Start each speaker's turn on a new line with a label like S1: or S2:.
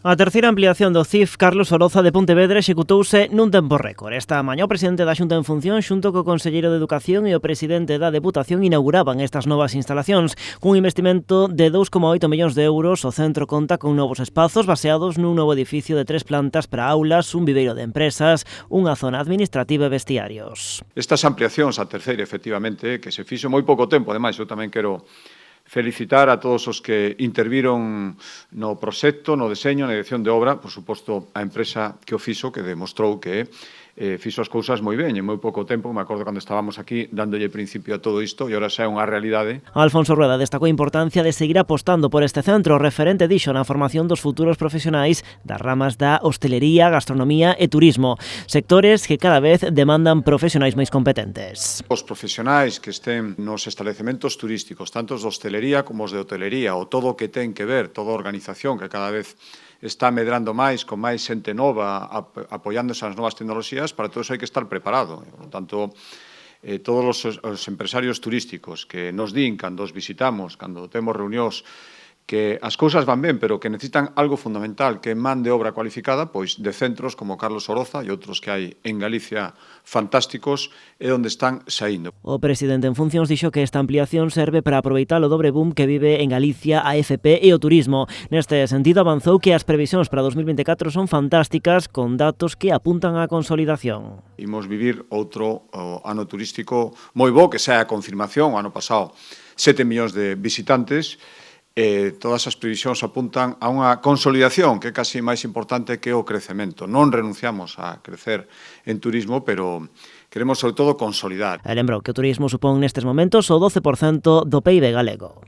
S1: A terceira ampliación do CIF Carlos Oroza de Pontevedra executouse nun tempo récord. Esta mañá o presidente da Xunta en función xunto co conselleiro de Educación e o presidente da Deputación inauguraban estas novas instalacións. Cun investimento de 2,8 millóns de euros, o centro conta con novos espazos baseados nun novo edificio de 3 plantas para aulas, un viveiro de empresas, unha zona administrativa e vestiarios.
S2: Estas ampliacións, a terceira, efectivamente, que se fixo moi pouco tempo, ademais, eu tamén quero felicitar a todos os que interviron no proxecto, no deseño, na dirección de obra, por suposto, a empresa que o fixo, que demostrou que fixo as cousas moi ben, en moi pouco tempo. Me acordo cando estábamos aquí dándolle principio a todo isto e ora xa é unha realidade.
S1: Alfonso Rueda destacou a importancia de seguir apostando por este centro, referente dixo na formación dos futuros profesionais das ramas da hostelería, gastronomía e turismo, sectores que cada vez demandan profesionais máis competentes.
S2: Os profesionais que estén nos establecementos turísticos, tanto os de hostelería como os de hotelería, o todo o que ten que ver, toda a organización que cada vez está medrando máis, con máis xente nova, apoiándose as novas tecnoloxías, para todo iso hai que estar preparado. Por tanto, todos os empresarios turísticos que nos din, cando os visitamos, cando temos reunións, que as cousas van ben, pero que necesitan algo fundamental, que é man de obra cualificada, pois de centros como Carlos Oroza e outros que hai en Galicia fantásticos, é onde están saíndo.
S1: O presidente en funcións dixo que esta ampliación serve para aproveitar o dobre boom que vive en Galicia a FP e o turismo. Neste sentido, avanzou que as previsións para 2024 son fantásticas, con datos que apuntan á consolidación.
S2: Imos vivir outro ano turístico moi bo, que xa é a confirmación, o ano pasado 7 millóns de visitantes. Todas as previsións apuntan a unha consolidación que é casi máis importante que o crecemento. Non renunciamos a crecer en turismo, pero queremos sobre todo consolidar.
S1: E lembrou que o turismo supón nestes momentos o 12% do PIB galego.